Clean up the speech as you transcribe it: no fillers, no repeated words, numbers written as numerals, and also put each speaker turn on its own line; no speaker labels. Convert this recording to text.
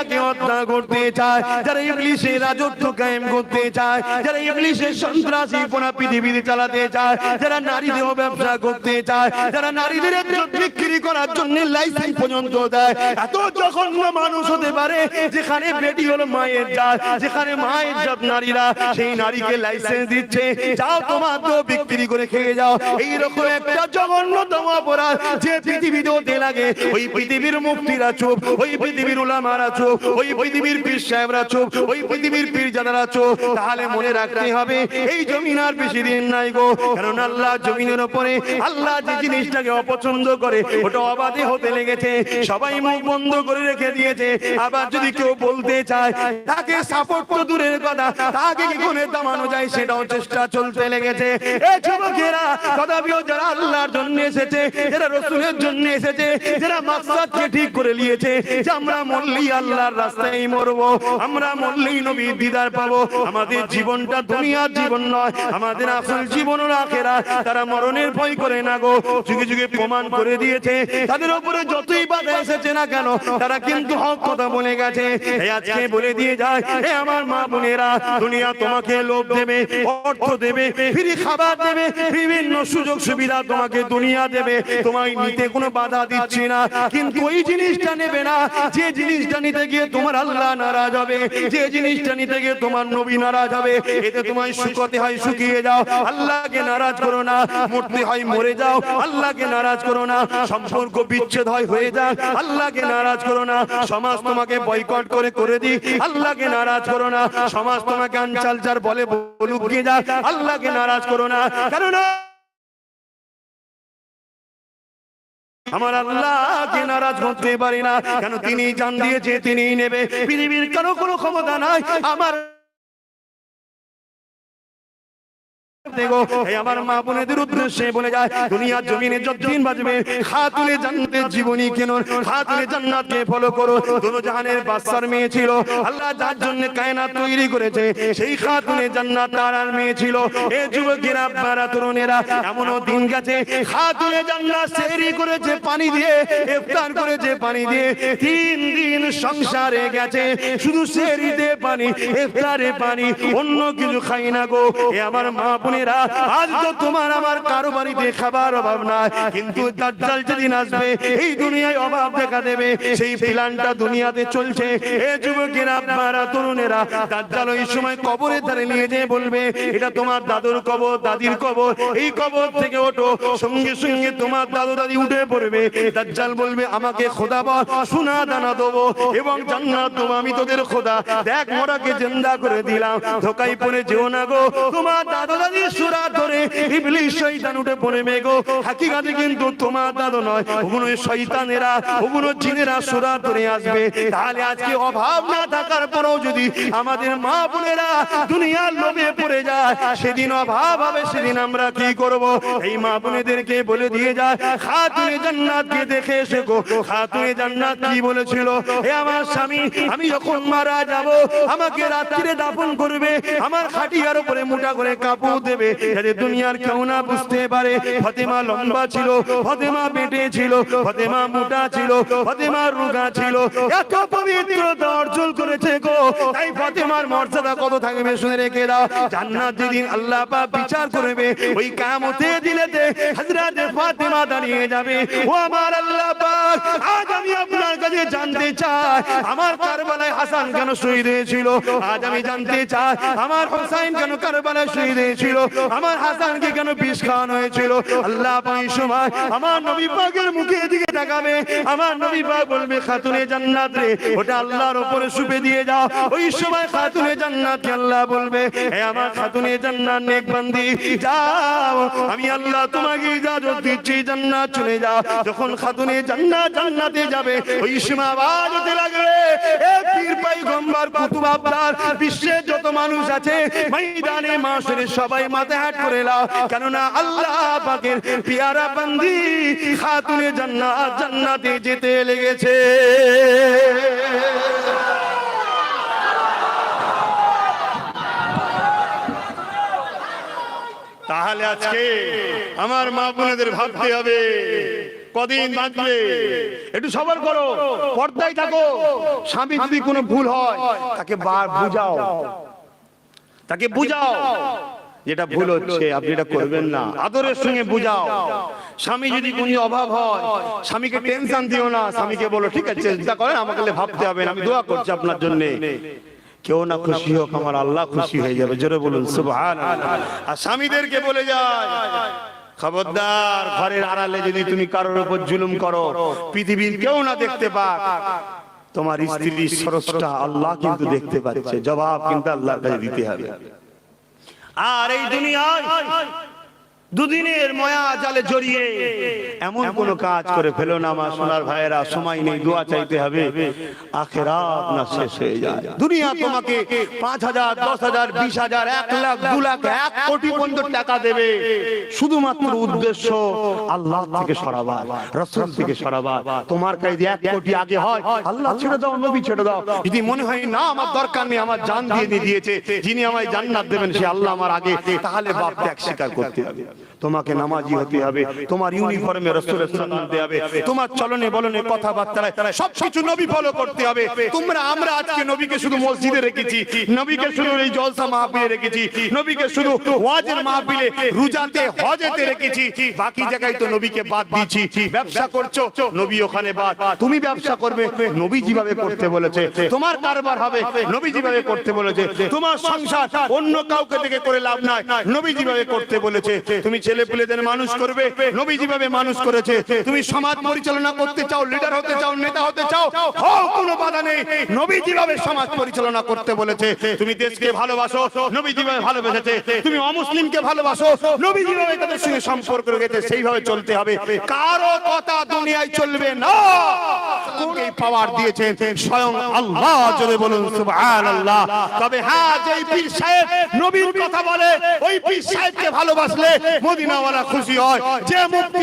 মহিলাকে হত্যা করতে চায়, যারা ইবলিসের রাজত্ব কায়েম করতে চায়, যারা ইবলিসের সন্ত্রাসী পুরা পৃথিবীতে চালাতে চায়, যারা নারী দেহ ব্যবসা করতে চায়, যারা নারীদের ইজ্জত বিক্রি করার জন্য লাইসেন্স পর্যন্ত দেয়। এত জঘন্য মানুষ হতে পারে যেখানে বেটি হলো মায়ের জাত, যেখানে মায়ের জাত নারীরা সেই নারীকে লাইসেন্স দিচ্ছে, যাও তোমার তো বিক্রি করে খেয়ে যাও। এইরকম একটা জঘন্যতম অপরাধ যে পৃথিবীতে হতে লাগে, ওই পৃথিবীর মুফতিরা চুপ, ওই পৃথিবীর উলামারা চুপ, ওই পৃথিবীর পীর সাহেবরা চুপ, ওই পৃথিবীর পীরজাদারা চুপ। তাহলে মনে রাখতে হবে এই জমিন আর বেশি দিন নাই গো, কারণ আল্লাহ জমিনের উপরে আল্লাহ যে জিনিসটাকে অপছন্দ করে ওটা অবাধে হতে লেগেছে, সবাই মুখ বন্ধ করে রেখে দিয়েছে। আবার যদি কেউ বলতে চায় তাকে সাপোর্ট তো দূরের কথা, তাকে কি করে থামানো যায় সেটাও চেষ্টা চলতে লেগেছে। এই যুবকেরা তথাপিও যারা আল্লাহর জন্য এসেছে, যারা রাসূলের জন্য এসেছে, যারা মাকসাদকে ঠিক করে নিয়েছে যে আমরা মরলেই আল্লাহর রাস্তায় মরবো, আমরা মরলেই নবীর দিদার পাবো, আমাদের জীবনটা দুনিয়ার জীবন নয়, আমাদের আসল জীবন হলো আখিরাত, তারা মরণের ভয় করে না গো। যুগে যুগে প্রমাণ করে দিয়েছে, তাদের উপরে যতই বাধা এসেছে না কেন তারা কিন্তু হক কথা বলে গেছে। এই আজকে বলে দিয়ে যায়, হে আমার মা বোনেরা, দুনিয়া তোমাকে লোভ দেবে, অর্থ দেবে, ফ্রি খাবার দেবে, বিভিন্ন সুযোগ সুবিধা তোমাকে দুনিয়া দেবে, তোমায় নিতে কোনো বাধা দিচ্ছি না, কিন্তু ওই জিনিসটা নেবে না যে জিনিসটা নিতে গিয়ে তোমার আল্লাহ নারাজ হবে, যে জিনিসটা নিতে গিয়ে তোমার নবী নারাজ হবে। এতে তোমায় শুকতে হয় শুকিয়ে যাও, আল্লাহকে নারাজ করো না, মরতে হয় মরে যাও, আল্লাহকে নারাজ করো না, সম্পর্ক বিচ্ছেদ হয় হয়ে যাক, আল্লাহকে নারাজ করো না, সমাজ তোমাকে বয়কট করে দিক, আল্লাহকে নারাজ করো না, সমাজ তোমাকে আনচালচার বলে বলুক গিয়ে যাক, আল্লাহকে নারাজ করো না, কারণ আমার আল্লাহকে নারাজ করতে পারি না, কেন তিনি জান দিয়েছে তিনি নেবে, পৃথিবীর কারো কোনো ক্ষমতা নাই আমার দেখো। এই আমার মা বোনেদের উদ্দেশ্যে বলে যায়, দুনিয়ার জমিনে যতদিন বাজবে খাতুনে জান্নাতের জীবনী কেন, খাতুনে জান্নাতকে ফলো করো। দোনো জাহানের বাদশার মেয়ে ছিল, আল্লাহ যার জন্য কায়নাত তৈরি করেছে সেই খাতুনে জান্নাত তার আর মেয়ে ছিল। এই যুবকেরা আপনারা তরুণেরা, এমনও দিন গেছে খাতুনে জান্নাত সেহরি করেছে পানি দিয়ে, ইফতার করেছে পানি দিয়ে, 3 দিন সংসারে গেছে শুধু সেহরিতে পানি, ইফতারে পানি, অন্য কিছু খাই না গো। এ আমার মা বোনেরা, আজ তো তোমার আমার কারো বাড়িতে খাবার অভাব নাই, কিন্তু দাজ্জাল যেদিন আসবে এই দুনিয়ায় অভাব দেখা দেবে, সেই প্ল্যানটা দুনিয়াতে চলছে। এ যুবকেরা আপনারা তরুণেরা, দাজ্জাল ওই সময় কবরের ধারে নিয়ে যেয়ে বলবে এটা তোমার দাদুর কবর, দাদির কবর, এই কবর থেকে ওঠো, সঙ্গে সঙ্গে তোমার দাদু দাদি উঠে পড়বে। দাজ্জাল বলবে আমাকে খোদা বল, সোনা দানা দেবো এবং জান্নাত দেবো, আমি তোদের খোদা, দেখ মোরাকে জিন্দা করে দিলাম, ধোকায় পড়ে যেও না গো। তোমার দাদু দাদি সুরা ধরে ইবলিস শয়তান উঠে পড়বে গো, হাকিকাতে কিন্তু তোমার দাদু নয়, ওগুলো শয়তানেরা, ওগুলো জিনেরা সুরা ধরে আসবে। তাহলে আজকে অভাব না থাকার পরেও যদি আমাদের মা বোনেরা দুনিয়ার লোভে পড়ে যায়, সেদিন অভাব হবে, সেদিন আমরা কি করব? এই মা বোনেদেরকে বলে দিয়ে যায়, খাতুনে জান্নাতকে দেখে এসে গো। খাতুনে জান্নাত কি বলেছিল, হে আমার স্বামী, আমি যখন মারা যাব আমাকে রাত্রিরে দাফন করবে, আমার খাটিয়ার উপরে মোটা করে কাপড় দেবে যাতে দুনিয়ার কেউ না বুঝতে পারে। ফাতেমা লম্বা ছিল, ফাতেমা বেটে ছিল, ফাতেমা মোটা ছিল, ফাতেমা রোগা ছিল, এত পবিত্রতা অর্জন করেছে গো। তাই ফাতেমার মর্যাদা কত থাকবে শুনে রেখে দাও। জান্নাত যেদিন আল্লাহ পাক বিচার করবে, ওই কিয়ামতের দিনেতে হযরত ফাতেমা দাঁড়িয়ে যাবে, ও আমার আল্লাহ পাক, আজ আমি আপনার কাছে জানতে চাই আমার কারবালায় হাসান কেন শহীদ হয়েছিল, আজ আমি জানতে চাই আমার হুসাইন কেন কারবালায় শহীদ হয়েছিল, আমার হাসানকে কেন বিষ খাওয়ানো হয়েছিল। আল্লাহ পাক সময় আমার নবী পাকের মুখের দিকে তাকাবে, আমার নবী পাক বলবে খাতুনে জান্নাত রে, ওটা আল্লাহর উপরে সুপে দিয়ে যাও। ওই সময় খাতুনে জান্নাতকে আল্লাহ বলবে, হে আমার খাতুনে জান্নাত নেক বান্দি, যাও, আমি আল্লাহ তোমাকে ইজাজত দিচ্ছি, জান্নাত চলে যাও। যখন খাতুনে জান্নাত জান্নাতে যাবে, ওই সময় আওয়াজ হতে লাগবে, এ পীর পয়গম্বর কুতুব আবদার, বিশ্বের যত মানুষ আছে ময়দানে মাশরে সবাই মাথা হাত করে লাও, কেননা আল্লাহ পাকের পিয়ারা বান্দি খাতুনে জান্নাত জান্নাতে যেতে লেগেছে। তাহলে আজকে আমার মা বোনেদের ভাবতে হবে, কদিন বাঁচবে, একটু সবর করো, পর্দায় থাকো। স্বামী যদি কোনো ভুল হয় তাকে বুঝাও, তাকে বুঝাও যেটা ভুল হচ্ছে আপনি এটা করবেন না, আদরের সঙ্গে বুঝাও। স্বামী যদি কোনো অভাব হয় স্বামীকে টেনশন দিও না, স্বামীকে বলো ঠিক আছে চিন্তা করেন, আমাকে ভাবতে হবে না, আমি দোয়া করছি আপনার জন্য। কেউ না খুশি হোক আমার আল্লাহ খুশি হয়ে যাবে, জোরে বলুন সুবহানাল্লাহ। আর স্বামীদেরকে বলে যায় খবরদার ঘরের আড়ালে যদি তুমি কারোর উপর জুলুম করো, পৃথিবীর কেউ না দেখতে পাক, তোমার স্ত্রীর স্রষ্টা আল্লাহ কিন্তু দেখতে পাচ্ছে, জবাব কিন্তু আল্লাহর কাছে দিতে হবে। আর এই দুনিয়ায় দুদিনের মায়া জালে জড়িয়ে এমন কোন কাজ করে ফেলো না আমার সোনার ভাইয়েরা, সময় নেই, দোয়া চাইতে হবে, আখিরাত না শেষ হয়ে যায়। দুনিয়া তোমাকে 5,000, 10,000, 20,000, 1 লাখ, 2 লাখ, 1 কোটি পর্যন্ত টাকা দেবে, শুধুমাত্র উদ্দেশ্য আল্লাহ থেকে সরাবা, রাসূল থেকে সরাবা। তোমার কাছে 1 কোটি আগে হয় আল্লাহ ছেড়ে দাও, নবী ছেড়ে দাও। যদি মনে হয় না আমার দরকার নেই, আমার জান দিয়ে দিয়েছে, যিনি আমায় জান্নাত দেবেন সে আল্লাহ আমার আগে, তাহলে বাপ ত্যাগ স্বীকার করতে হবে। তোমাকে নামাজি হতে হবে, তোমার ইউনিফর্মে রাসূলের সুন্নাত দিতে হবে, তোমার চলনে বলনে কথাবার্তায় সবকিছু নবী ফলো করতে হবে। আমরা আজকে নবীকে শুধু মসজিদে রেখেছি, নবীকে শুধু এই জলসা মাহফিলে রেখেছি, নবীকে শুধু ওয়াজের মাহফিলে, রোজাতে, হজেতে রেখেছি, বাকি জায়গায় তো নবীকে বাদ দিয়েছি। ব্যবসা করছো, নবী ওখানে বাদ। তুমি ব্যবসা করবে, নবী যেভাবে করতে বলেছে। তোমার কারবার হবে, নবী যেভাবে করতে বলেছে। তোমার সংসার অন্য কাউকে থেকে করে লাভ নাই, নবী যেভাবে করতে বলেছে। তুমি ছেলে পুলেদের মানুষ করবে, নবী যেভাবে মানুষ করেছে। তুমি সমাজ পরিচালনা করতে চাও, লিডার হতে চাও, নেতা হতে চাও, কোনো বাধা নেই, নবী যেভাবে সমাজ পরিচালনা করতে বলেছে। তুমি দেশকে ভালোবাসো, নবী যেভাবে ভালোবেসেছে। তুমি অমুসলিমকে ভালোবাসো, নবী যেভাবে তাদের সঙ্গে সম্পর্ক রেখেছে সেইভাবে চলতে হবে। কারো কথা দুনিয়ায় চলবে না। কোনকে পাওয়ার দিয়েছেন স্বয়ং আল্লাহ, জোরে বলুন সুবহানাল্লাহ। তবে হ্যাঁ, যেই পীর সাহেব নবীর কথা বলে ওই পীর সাহেবকে ভালোবাসলে মদিনাওয়ালা খুশি হয়। যে মুক্তি